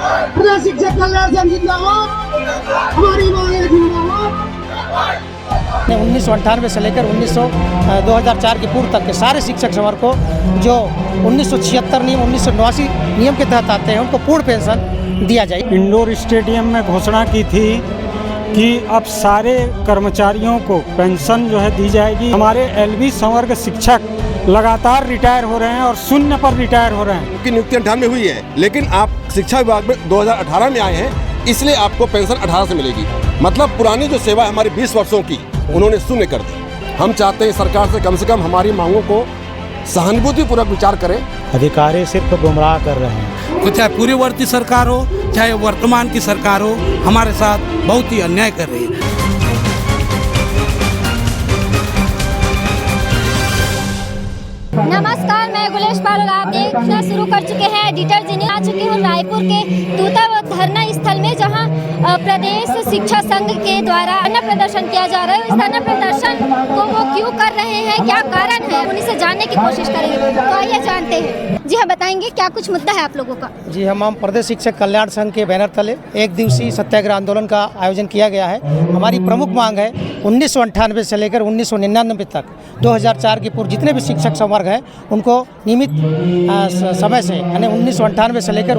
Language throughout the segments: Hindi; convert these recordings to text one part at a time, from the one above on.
प्रदेश शिक्षक कल्याण संघ जिंदाबाद, हमारी मांगे जिंदाबाद। 1998 से लेकर 2004 के पूर्व तक के सारे शिक्षक समर को जो 1976 नियम 1989 नियम के तहत आते हैं उनको पूर्ण पेंशन दिया जाए। इंडोर स्टेडियम में घोषणा की थी कि अब सारे कर्मचारियों को पेंशन जो है दी जाएगी। हमारे एलबी संवर्ग शिक्षक लगातार रिटायर हो रहे हैं और शून्य पर रिटायर हो रहे हैं। की नियुक्ति 98 में हुई है, लेकिन आप शिक्षा विभाग में 2018 में आए हैं, इसलिए आपको पेंशन 18 से मिलेगी। मतलब पुरानी जो सेवा है हमारी 20 वर्षों की, उन्होंने शून्य कर दी। हम चाहते हैं सरकार से कम हमारी मांगों को सहानुभूतिपूर्वक विचार करें। अधिकारी सिर्फ गुमराह कर रहे हैं। तो चाहे पूर्ववर्ती सरकार हो चाहे वर्तमान की सरकार हो, हमारे साथ बहुत ही अन्याय कर रही है। नमस्कार, मैं गुलेश पाल और आप देखना शुरू कर चुके हैं एडिटर जी। आ चुकी हूँ रायपुर के दूतावत धरना स्थल में, जहाँ प्रदेश शिक्षा संघ के द्वारा धरना प्रदर्शन किया जा रहा है। इस धरना प्रदर्शन को वो क्यों कर रहे हैं, क्या कारण है, उन्हीं से जानने की कोशिश करेंगे। तो आइए जानते हैं। जी हाँ, बताएंगे क्या कुछ मुद्दा है आप लोगों का? जी, हम प्रदेश शिक्षक कल्याण संघ के बैनर तले एक दिवसीय सत्याग्रह आंदोलन का आयोजन किया गया है। हमारी प्रमुख मांग है 1998 से लेकर 1999 तक 2004 के पूर्व जितने भी शिक्षक संवर्ग हैं उनको नियमित समय से यानी 1998 से लेकर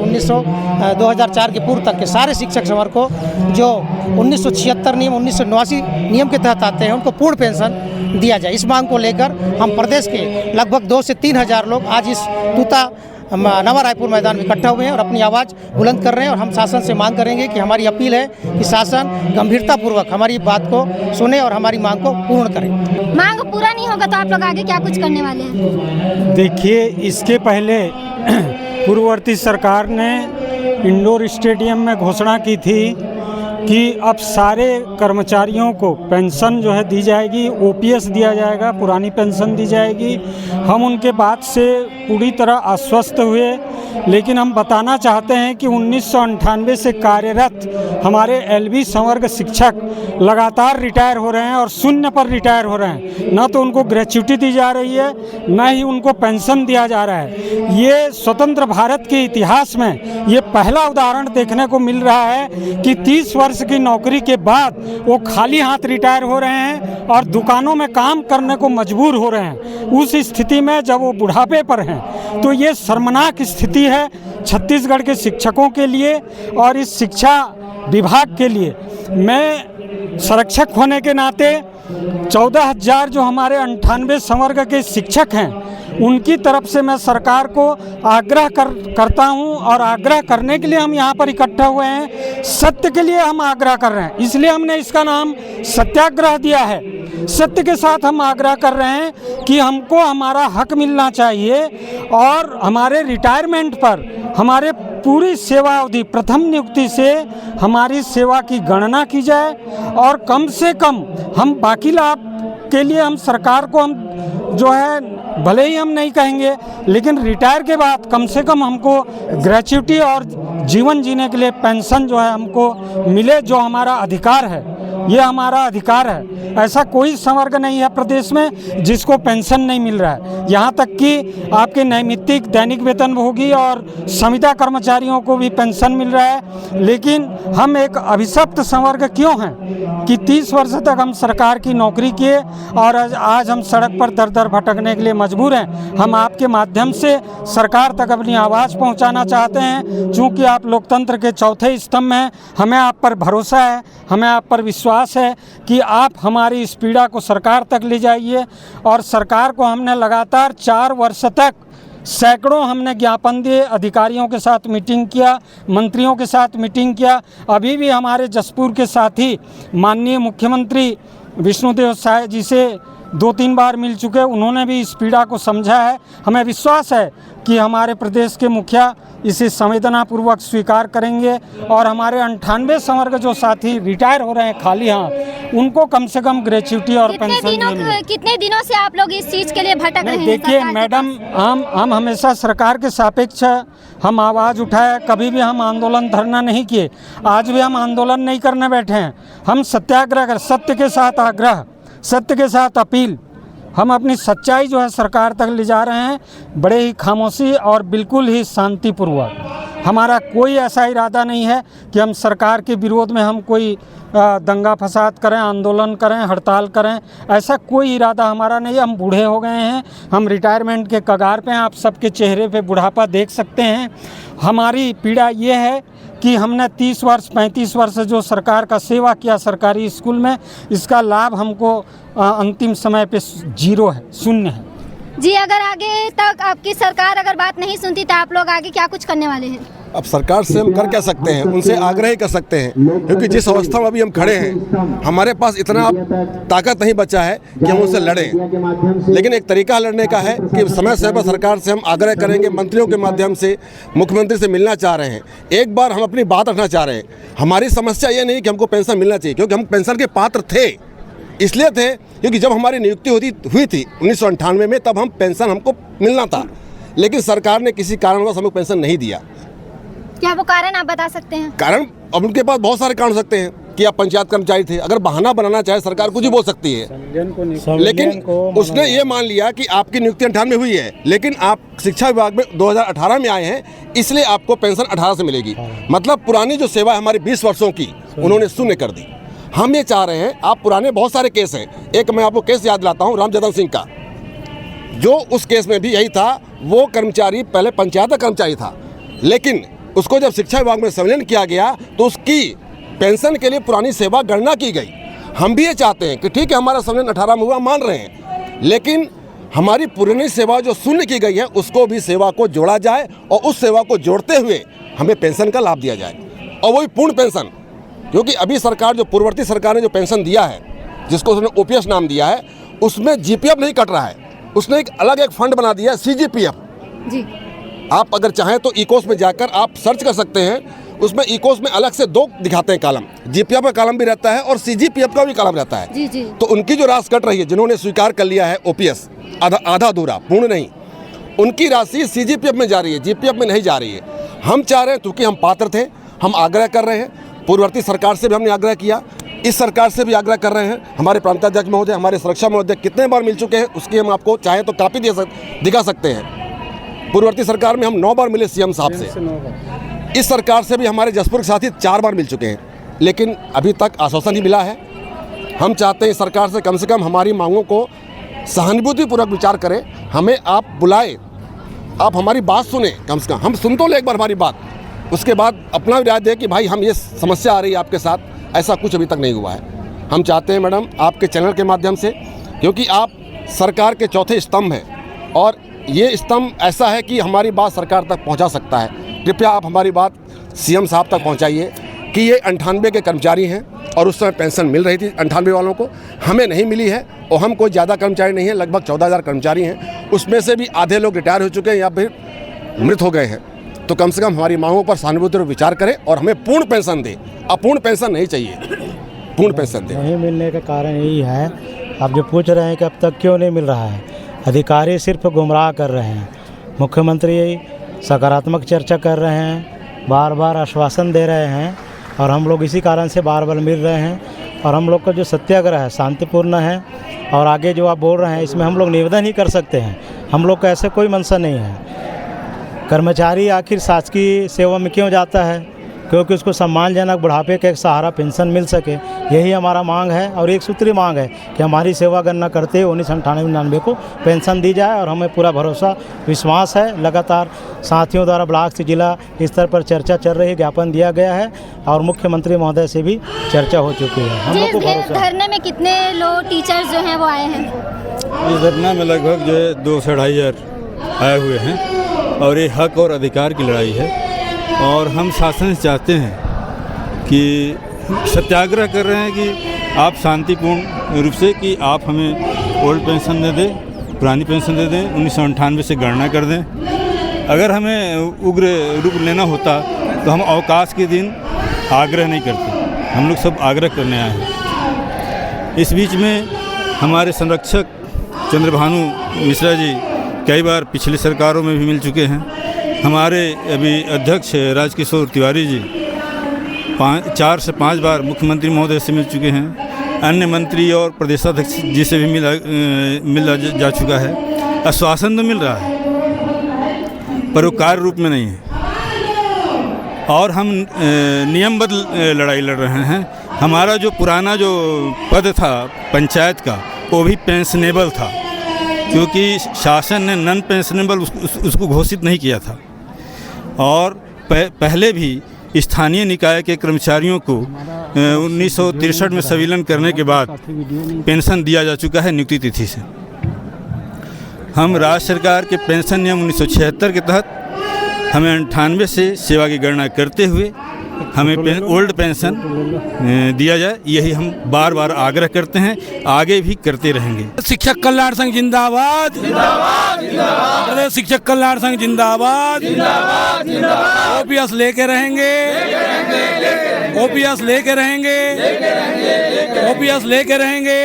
2004 के पूर्व तक के सारे शिक्षक संवर्ग को जो 1976 नियम 1989 नियम के तहत आते हैं उनको पूर्ण पेंशन दिया जाए। इस मांग को लेकर हम प्रदेश के लगभग 2 से 3 हज़ार लोग आज इस दूता नवा रायपुर मैदान में इकट्ठा हुए हैं और अपनी आवाज़ बुलंद कर रहे हैं। और हम शासन से मांग करेंगे कि हमारी अपील है कि शासन गंभीरतापूर्वक हमारी बात को सुने और हमारी मांग को पूर्ण करें। मांग पूरा नहीं होगा तो आप लोग आगे क्या कुछ करने वाले हैं? देखिए, इसके पहले पूर्ववर्ती सरकार ने इंडोर स्टेडियम में घोषणा की थी कि अब सारे कर्मचारियों को पेंशन जो है दी जाएगी, ओपीएस दिया जाएगा, पुरानी पेंशन दी जाएगी। हम उनके बात से पूरी तरह आश्वस्त हुए, लेकिन हम बताना चाहते हैं कि 1998 से कार्यरत हमारे एलबी संवर्ग शिक्षक लगातार रिटायर हो रहे हैं और शून्य पर रिटायर हो रहे हैं। न तो उनको ग्रेच्युटी दी जा रही है, न ही उनको पेंशन दिया जा रहा है। ये स्वतंत्र भारत के इतिहास में ये पहला उदाहरण देखने को मिल रहा है कि 30 वर्ष की नौकरी के बाद वो खाली हाथ रिटायर हो रहे हैं और दुकानों में काम करने को मजबूर हो रहे हैं। उस स्थिति में जब वो बुढ़ापे पर हैं तो ये शर्मनाक स्थिति है छत्तीसगढ़ के शिक्षकों के लिए और इस शिक्षा विभाग के लिए। मैं संरक्षक होने के नाते 14,000 जो हमारे 98 संवर्ग के शिक्षक हैं उनकी तरफ से मैं सरकार को आग्रह करता हूं और आग्रह करने के लिए हम यहाँ पर इकट्ठा हुए हैं। सत्य के लिए हम आग्रह कर रहे हैं, इसलिए हमने इसका नाम सत्याग्रह दिया है। सत्य के साथ हम आग्रह कर रहे हैं कि हमको हमारा हक मिलना चाहिए और हमारे रिटायरमेंट पर हमारे पूरी सेवा अवधि प्रथम नियुक्ति से हमारी सेवा की गणना की जाए और कम से कम हम बाकी लाभ के लिए हम सरकार को हम जो है भले ही हम नहीं कहेंगे, लेकिन रिटायर के बाद कम से कम हमको ग्रेच्युटी और जीवन जीने के लिए पेंशन जो है हमको मिले, जो हमारा अधिकार है। ये हमारा अधिकार है। ऐसा कोई संवर्ग नहीं है प्रदेश में जिसको पेंशन नहीं मिल रहा है। यहाँ तक कि आपके नैमित्तिक दैनिक वेतनभोगी और संविदा कर्मचारियों को भी पेंशन मिल रहा है। लेकिन हम एक अभिशप्त संवर्ग क्यों हैं कि 30 वर्ष तक हम सरकार की नौकरी किए और आज हम सड़क पर दर दर भटकने के लिए मजबूर हैं। हम आपके माध्यम से सरकार तक अपनी आवाज़ पहुँचाना चाहते हैं। चूँकि आप लोकतंत्र के चौथे स्तंभ हैं, हमें आप पर भरोसा है, हमें आप पर विश्वास है कि आप हमारी इस पीड़ा को सरकार तक ले जाइए। और सरकार को हमने लगातार 4 वर्ष तक सैकड़ों हमने ज्ञापन दिए, अधिकारियों के साथ मीटिंग किया, मंत्रियों के साथ मीटिंग किया। अभी भी हमारे जसपुर के साथी माननीय मुख्यमंत्री विष्णुदेव साय जी से 2-3 बार मिल चुके, उन्होंने भी इस पीड़ा को समझा है। हमें विश्वास है कि हमारे प्रदेश के मुखिया इसे संवेदनापूर्वक स्वीकार करेंगे और हमारे 98 संवर्ग जो साथी रिटायर हो रहे हैं खाली हाथ, उनको कम से कम ग्रेच्युटी और पेंशन। कितने दिनों से आप लोग इस चीज़ के लिए भटक रहे हैं? देखिए मैडम, हम हमेशा सरकार के सापेक्ष हम आवाज़ उठाए, कभी भी हम आंदोलन धरना नहीं किए। आज भी हम आंदोलन नहीं करने बैठे हैं। हम सत्याग्रह कर, सत्य के साथ आग्रह, सत्य के साथ अपील, हम अपनी सच्चाई जो है सरकार तक ले जा रहे हैं, बड़े ही खामोशी और बिल्कुल ही शांतिपूर्वक। हमारा कोई ऐसा इरादा नहीं है कि हम सरकार के विरोध में हम कोई दंगा फसाद करें, आंदोलन करें, हड़ताल करें, ऐसा कोई इरादा हमारा नहीं है। हम बूढ़े हो गए हैं, हम रिटायरमेंट के कगार पे हैं, आप सबके चेहरे पे बुढ़ापा देख सकते हैं। हमारी पीड़ा ये है कि हमने 30 वर्ष 35 वर्ष जो सरकार का सेवा किया सरकारी स्कूल में, इसका लाभ हमको अंतिम समय पे जीरो है, शून्य है। जी, अगर आगे तक आपकी सरकार अगर बात नहीं सुनती तो आप लोग आगे क्या कुछ करने वाले हैं? अब सरकार से हम कर क्या सकते हैं, उनसे आग्रह ही कर सकते हैं, क्योंकि जिस अवस्था में अभी हम खड़े हैं हमारे पास इतना ताकत नहीं बचा है कि हम उनसे लड़ें। लेकिन एक तरीका लड़ने का है कि समय समय पर सरकार से हम आग्रह करेंगे, मंत्रियों के माध्यम से, मुख्यमंत्री से मिलना चाह रहे हैं, एक बार हम अपनी बात रखना चाह रहे हैं। हमारी समस्या ये नहीं कि हमको पेंशन मिलना चाहिए, क्योंकि हम पेंशन के पात्र थे, इसलिए थे क्योंकि जब हमारी नियुक्ति हुई थी 1998 में, तब हम पेंशन हमको मिलना था, लेकिन सरकार ने किसी कारणवश हमें पेंशन नहीं दिया। क्या वो कारण आप बता सकते हैं? कारण अब उनके पास बहुत सारे कारण हो सकते हैं कि आप पंचायत कर्मचारी थे, अगर बहाना बनाना चाहे सरकार कुछ ही बोल सकती है, लेकिन उसने ये मान लिया कि आपकी नियुक्ति 98 में हुई है, लेकिन आप शिक्षा विभाग में 2018 में आए हैं, इसलिए आपको पेंशन 18 से मिलेगी। मतलब पुरानी जो सेवा है हमारी 20 वर्षों की, उन्होंने शून्य कर दी। हम ये चाह रहे हैं, आप पुराने बहुत सारे केस हैं, एक मैं आपको केस याद दिलाता हूँ, रामजदन सिंह का, जो उस केस में भी यही था, वो कर्मचारी पहले पंचायत का कर्मचारी था, लेकिन उसको जब शिक्षा विभाग में संविलियन किया गया तो उसकी पेंशन के लिए पुरानी सेवा गणना की गई। हम भी ये चाहते हैं कि ठीक है हमारा संविलियन 18 में हुआ, मान रहे हैं, लेकिन हमारी पुरानी सेवा जो शून्य की गई है उसको भी सेवा को जोड़ा जाए और उस सेवा को जोड़ते हुए हमें पेंशन का लाभ दिया जाए, और वही पूर्ण पेंशन। क्योंकि अभी सरकार जो पूर्ववर्ती सरकार ने जो पेंशन दिया है, जिसको उसने ओपीएस नाम दिया है, उसमें जीपीएफ नहीं कट रहा है, उसने एक अलग एक फंड बना दिया है सीजीपीएफ जी। आप अगर चाहें तो इकोस में जाकर आप सर्च कर सकते हैं, उसमें इकोस में अलग से 2 दिखाते हैं कॉलम, जीपीएफ का कॉलम भी रहता है और सीजीपीएफ का भी कॉलम रहता है जी जी। तो उनकी जो राशि कट रही है, जिन्होंने स्वीकार कर लिया है ओपीएस आधा अधूरा पूर्ण नहीं, उनकी राशि सीजीपीएफ में जा रही है, जीपीएफ में नहीं जा रही है। हम चाह रहे हैं, क्योंकि हम पात्र थे, हम आग्रह कर रहे हैं, पूर्ववर्ती सरकार से भी हमने आग्रह किया, इस सरकार से भी आग्रह कर रहे हैं। हमारे प्रांताध्यक्ष महोदय, हमारे सुरक्षा महोदय कितने बार मिल चुके हैं, उसकी हम आपको चाहे तो कापी दिखा सकते हैं। पूर्ववर्ती सरकार में हम 9 बार मिले सीएम साहब से, इस सरकार से भी हमारे जसपुर के साथी 4 बार मिल चुके हैं, लेकिन अभी तक आश्वासन ही मिला है। हम चाहते हैं सरकार से कम हमारी मांगों को सहानुभूतिपूर्वक विचार करें, हमें आप बुलाएं, आप हमारी बात सुने, कम से कम हम सुन तो ले एक बार हमारी बात, उसके बाद अपना राय दें कि भाई हम ये समस्या आ रही है आपके साथ, ऐसा कुछ अभी तक नहीं हुआ है। हम चाहते हैं मैडम आपके चैनल के माध्यम से, क्योंकि आप सरकार के चौथे स्तंभ हैं और ये स्तंभ ऐसा है कि हमारी बात सरकार तक पहुंचा सकता है। कृपया आप हमारी बात सीएम साहब तक पहुंचाइए कि ये 98 के कर्मचारी हैं और उस समय पेंशन मिल रही थी 98 वालों को, हमें नहीं मिली है, और हम कोई ज़्यादा कर्मचारी नहीं हैं, लगभग 14,000 कर्मचारी हैं, उसमें से भी आधे लोग रिटायर हो चुके हैं या फिर मृत हो गए हैं। तो कम से कम हमारी मांगों पर सहानुभूतिपूर्वक विचार करें और हमें पूर्ण पेंशन दें। अपूर्ण पेंशन नहीं चाहिए, पूर्ण पेंशन दें। नहीं मिलने का कारण यही है, आप जो पूछ रहे हैं कि अब तक क्यों नहीं मिल रहा है, अधिकारी सिर्फ गुमराह कर रहे हैं। मुख्यमंत्री सकारात्मक चर्चा कर रहे हैं, बार बार आश्वासन दे रहे हैं, और हम लोग इसी कारण से बार बार मिल रहे हैं। और हम लोग का जो सत्याग्रह है शांतिपूर्ण है, और आगे जो आप बोल रहे हैं इसमें हम लोग निवेदन ही कर सकते हैं, हम लोग का ऐसे कोई मंशा नहीं है। कर्मचारी आखिर शासकीय सेवा में क्यों जाता है? क्योंकि उसको सम्मानजनक बुढ़ापे का एक सहारा पेंशन मिल सके, यही हमारा मांग है। और एक सूत्री मांग है कि हमारी सेवा गणना करते हुए 1998-99 को पेंशन दी जाए, और हमें पूरा भरोसा विश्वास है। लगातार साथियों द्वारा ब्लॉक से जिला स्तर पर चर्चा चल रही है, ज्ञापन दिया गया है, और मुख्यमंत्री महोदय से भी चर्चा हो चुकी है। हम लोग को भरोसा है। धरने में कितने लोग टीचर्स जो हैं वो आए हैं? इस धरना में लगभग जो है 2 से 2.5 हज़ार आए हुए हैं, और ये हक और अधिकार की लड़ाई है। और हम शासन से चाहते हैं कि सत्याग्रह कर रहे हैं कि आप शांतिपूर्ण रूप से कि आप हमें ओल्ड पेंशन दे दें, पुरानी पेंशन दे दें, 1998 से गणना कर दें। अगर हमें उग्र रूप लेना होता तो हम अवकाश के दिन आग्रह नहीं करते, हम लोग सब आग्रह करने आए हैं। इस बीच में हमारे संरक्षक चंद्रभानु मिश्रा जी कई बार पिछली सरकारों में भी मिल चुके हैं। हमारे अभी अध्यक्ष राजकिशोर तिवारी जी 4 से 5 बार मुख्यमंत्री महोदय से मिल चुके हैं। अन्य मंत्री और प्रदेशाध्यक्ष जी से भी मिला जा चुका है। आश्वासन तो मिल रहा है पर वो कार्य रूप में नहीं है। और हम नियमबद्ध लड़ाई लड़ रहे हैं। हमारा जो पुराना जो पद था पंचायत का वो भी पेंशनेबल था, क्योंकि शासन ने नॉन पेंशनेबल उसको घोषित नहीं किया था। और पहले भी स्थानीय निकाय के कर्मचारियों को 1963 में संविलियन करने के बाद पेंशन दिया जा चुका है नियुक्ति तिथि से। हम राज्य सरकार के पेंशन नियम 1976 के तहत हमें 98 से सेवा की गणना करते हुए हमें ओल्ड पेंशन दिया जाए, यही हम बार बार आग्रह करते हैं, आगे भी करते रहेंगे। शिक्षक कल्याण संघ जिंदाबाद, प्रदेश शिक्षक कल्याण संघ जिंदाबाद, ओपीएस लेके रहेंगे, ओपीएस लेके रहेंगे, ओपीएस लेके रहेंगे।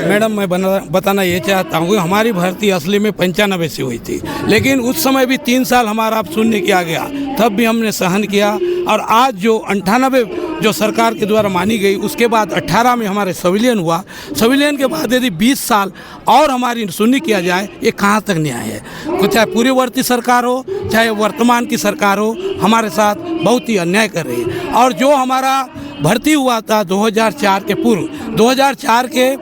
मैडम, मैं बताना ये चाहता हूँ, हमारी भर्ती असली में 95 से हुई थी, लेकिन उस समय भी 3 साल हमारा आप शून्य किया गया, तब भी हमने सहन किया। और आज जो 98 जो सरकार के द्वारा मानी गई, उसके बाद 18 में हमारे संविलियन हुआ। संविलियन के बाद यदि 20 साल और हमारी शून्य किया जाए, ये कहाँ तक न्याय है? चाहे पूर्ववर्ती सरकार हो, चाहे वर्तमान की सरकार हो, हमारे साथ बहुत ही अन्याय कर रही है। और जो हमारा भर्ती हुआ था 2004 के पूर्व, 2004 के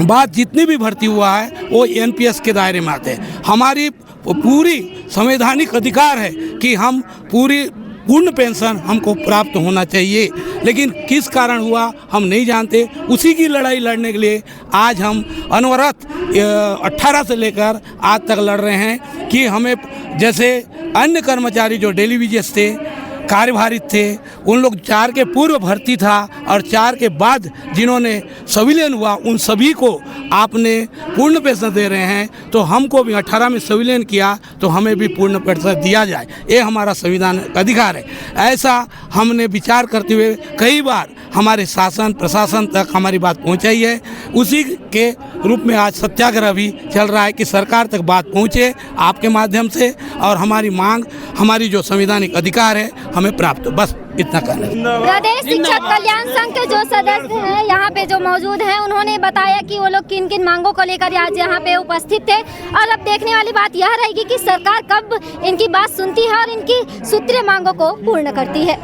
बाद जितनी भी भर्ती हुआ है वो एनपीएस के दायरे में आते हैं। हमारी पूरी संवैधानिक अधिकार है कि हम पूर्ण पेंशन हमको प्राप्त होना चाहिए, लेकिन किस कारण हुआ हम नहीं जानते। उसी की लड़ाई लड़ने के लिए आज हम अनवरत 18 से लेकर आज तक लड़ रहे हैं कि हमें, जैसे अन्य कर्मचारी जो डेली वेजेस थे, कार्यभारित थे, उन लोग 4 के पूर्व भर्ती था और 4 के बाद जिन्होंने संविलियन हुआ, उन सभी को आपने पूर्ण पेंशन दे रहे हैं। तो हमको भी 18 में संविलियन किया तो हमें भी पूर्ण पेंशन दिया जाए, ये हमारा संविधान अधिकार है। ऐसा हमने विचार करते हुए कई बार हमारे शासन प्रशासन तक हमारी बात पहुंचाई है। उसी के रूप में आज सत्याग्रह भी चल रहा है कि सरकार तक बात पहुंचे आपके माध्यम से, और हमारी मांग, हमारी जो संवैधानिक अधिकार है हमें प्राप्त हो। बस इतना कहना है। प्रदेश शिक्षक कल्याण संघ के जो सदस्य हैं यहाँ पे जो मौजूद हैं, उन्होंने बताया कि वो लोग किन किन मांगों को लेकर आज यहाँ पे उपस्थित थे। और अब देखने वाली बात यह रहेगी कि सरकार कब इनकी बात सुनती है और इनकी सूत्रीय मांगों को पूर्ण करती है।